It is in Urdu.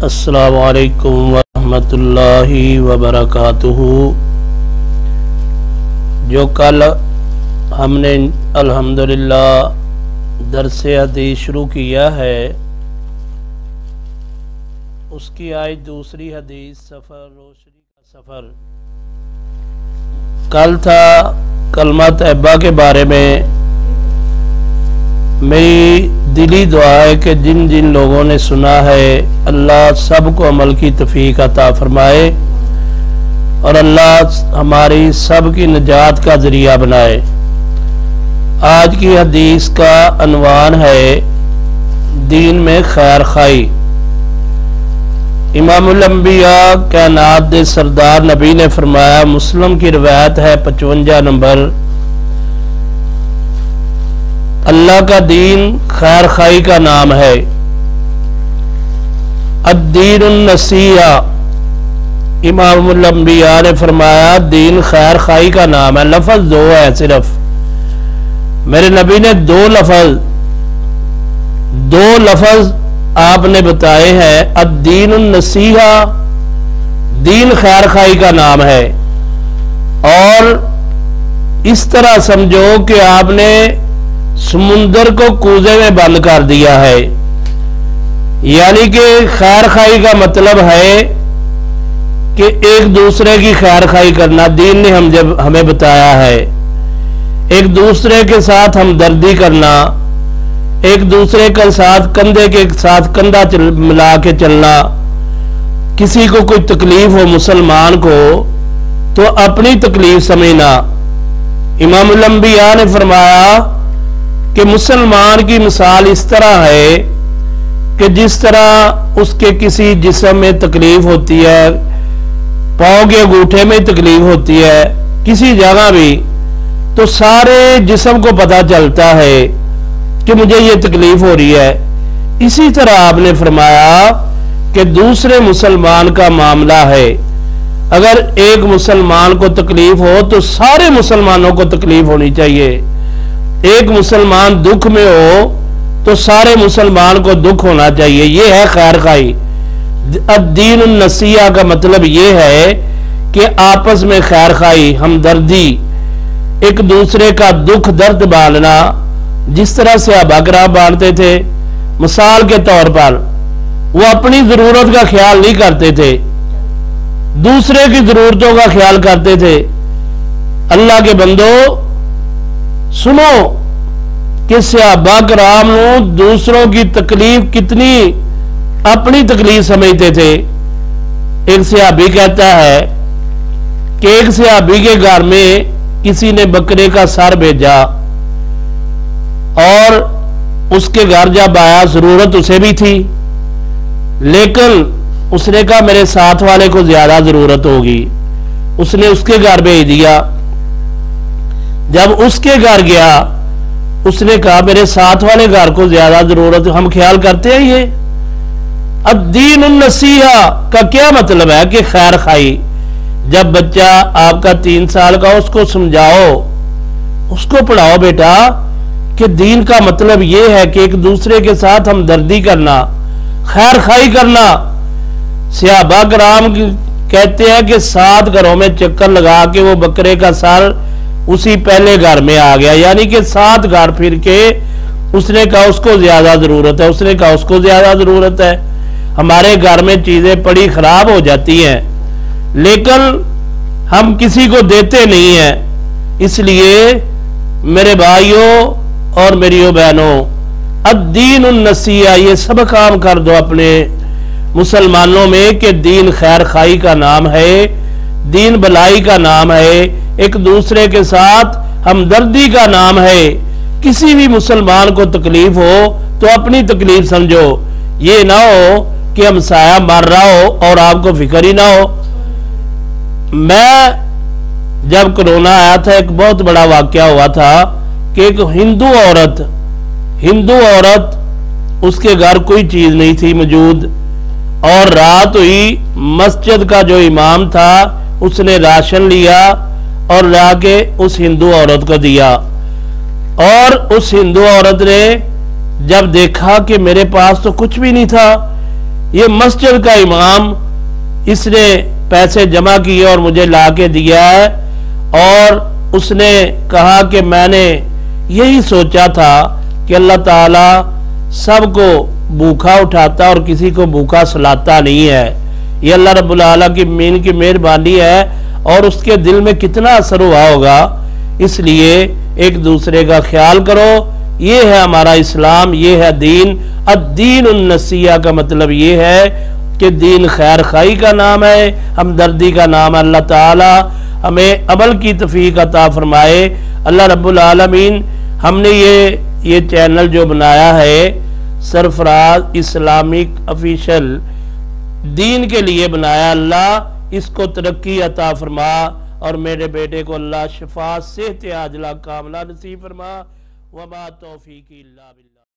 السلام علیکم ورحمۃ اللہ وبرکاتہ۔ جو کل ہم نے الحمدللہ درس حدیث شروع کیا ہے، اس کی آج دوسری حدیث سفر روشنی کا سفر۔ کل تھا کلمہ طیبہ کے بارے میں۔ میری دلی دعا ہے کہ جن جن لوگوں نے سنا ہے اللہ سب کو عمل کی توفیق عطا فرمائے اور اللہ ہماری سب کی نجات کا ذریعہ بنائے۔ آج کی حدیث کا عنوان ہے دین میں خیر خواہی۔ امام الانبیاء کائنات دے سردار نبی نے فرمایا، مسلم کی روایت ہے 55 نمبر، اللہ کا دین خیر خواہی کا نام ہے۔ الدین النصیحہ، امام الانبیاء نے فرمایا دین خیر خواہی کا نام ہے۔ لفظ دو ہے، صرف میرے نبی نے دو لفظ آپ نے بتائے ہیں۔ الدین النصیحہ، دین خیر خواہی کا نام ہے، اور اس طرح سمجھو کہ آپ نے سمندر کو کوزے میں بند کر دیا ہے، یعنی کہ خیر خواہی کا مطلب ہے کہ ایک دوسرے کی خیر خواہی کرنا۔ دین نے ہمیں بتایا ہے ایک دوسرے کے ساتھ ہمدردی کرنا، ایک دوسرے کے ساتھ کندھے کے ساتھ کندھا ملا کے چلنا۔ کسی کو کوئی تکلیف ہو مسلمان کو تو اپنی تکلیف سمجھنا۔ امام الانبیاء نے فرمایا کہ مسلمان کی مثال اس طرح ہے کہ جس طرح اس کے کسی جسم میں تکلیف ہوتی ہے، پاؤں کے انگوٹھے میں تکلیف ہوتی ہے، کسی جگہ بھی، تو سارے جسم کو پتہ چلتا ہے کہ مجھے یہ تکلیف ہو رہی ہے۔ اسی طرح آپ نے فرمایا کہ دوسرے مسلمان کا معاملہ ہے، اگر ایک مسلمان کو تکلیف ہو تو سارے مسلمانوں کو تکلیف ہونی چاہیے۔ ایک مسلمان دکھ میں ہو تو سارے مسلمان کو دکھ ہونا چاہیے۔ یہ ہے خیر خواہی۔ الدین النصیحہ کا مطلب یہ ہے کہ آپس میں خیر خواہی، ہمدردی، ایک دوسرے کا دکھ درد بانٹنا، جس طرح صحابہ کرام بانٹتے تھے۔ مثال کے طور پر وہ اپنی ضرورت کا خیال نہیں کرتے تھے، دوسرے کی ضرورتوں کا خیال کرتے تھے۔ اللہ کے بندو سنو کہ صحابہ کرام دوسروں کی تکلیف کتنی اپنی تکلیف سمجھتے تھے۔ ایک صحابی کہتا ہے کہ ایک صحابی کے گھر میں کسی نے بکرے کا سر بھیجا، اور اس کے گھر جب آیا ضرورت اسے بھی تھی، لیکن اس نے کہا میرے ساتھ والے کو زیادہ ضرورت ہوگی، اس نے اس کے گھر بھیج دیا۔ جب اس کے گھر گیا اس نے کہا میرے ساتھ والے گھر کو زیادہ ضرورت، ہم خیال کرتے ہیں یہ۔ الدین النصیحہ کا کیا مطلب ہے کہ خیر خواہی۔ جب بچہ آپ کا 3 سال کا، اس کو سمجھاؤ، اس کو پڑھاؤ بیٹا کہ دین کا مطلب یہ ہے کہ ایک دوسرے کے ساتھ ہمدردی کرنا، خیر خواہی کرنا۔ صحابہ کرام کہتے ہیں کہ 7 گھروں میں چکر لگا کے وہ بکرے کا سر اسی پہلے گھر میں آ گیا، یعنی کہ 7 گھر پھر کے اس نے کہا اس کو زیادہ ضرورت ہے، اس نے کہا اس کو زیادہ ضرورت ہے۔ ہمارے گھر میں چیزیں پڑی خراب ہو جاتی ہیں، لیکن ہم کسی کو دیتے نہیں ہیں۔ اس لیے میرے بھائیوں اور میریوں بہنوں، الدین النصیحہ، یہ سب کام کر دو اپنے مسلمانوں میں کہ دین خیر خواہی کا نام ہے، دین بلائی کا نام ہے، ایک دوسرے کے ساتھ ہمدردی کا نام ہے۔ کسی بھی مسلمان کو تکلیف ہو تو اپنی تکلیف سمجھو، یہ نہ ہو کہ ہمسایہ مر رہا ہو اور آپ کو فکر ہی نہ ہو۔ میں جب کرونا آیا تھا، ایک بہت بڑا واقعہ ہوا تھا کہ ایک ہندو عورت اس کے گھر کوئی چیز نہیں تھی موجود، اور رات ہوئی، مسجد کا جو امام تھا اس نے راشن لیا اور لا کے اس ہندو عورت کو دیا، اور اس ہندو عورت نے جب دیکھا کہ میرے پاس تو کچھ بھی نہیں تھا، یہ مسجد کا امام، اس نے پیسے جمع کیے اور مجھے لا کے دیا ہے، اور اس نے کہا کہ میں نے یہی سوچا تھا کہ اللہ تعالیٰ سب کو بھوکا اٹھاتا اور کسی کو بھوکا سلاتا نہیں ہے، یہ اللہ رب العالمین کی مہربانی ہے، اور اس کے دل میں کتنا اثر ہوا ہوگا۔ اس لیے ایک دوسرے کا خیال کرو، یہ ہے ہمارا اسلام، یہ ہے دین۔ الدین النصیحہ کا مطلب یہ ہے کہ دین خیر خواہی کا نام ہے، ہمدردی کا نام ہے۔ اللہ تعالی ہمیں عمل کی توفیق عطا فرمائے۔ اللہ رب العالمین ہم نے یہ چینل جو بنایا ہے سرفراز اسلامک آفیشل دین کے لیے بنایا، اللہ اس کو ترقی عطا فرما، اور میرے بیٹے کو اللہ شفا صحت عاجلہ کاملہ نصیب فرما۔ وما توفیقی الا باللہ۔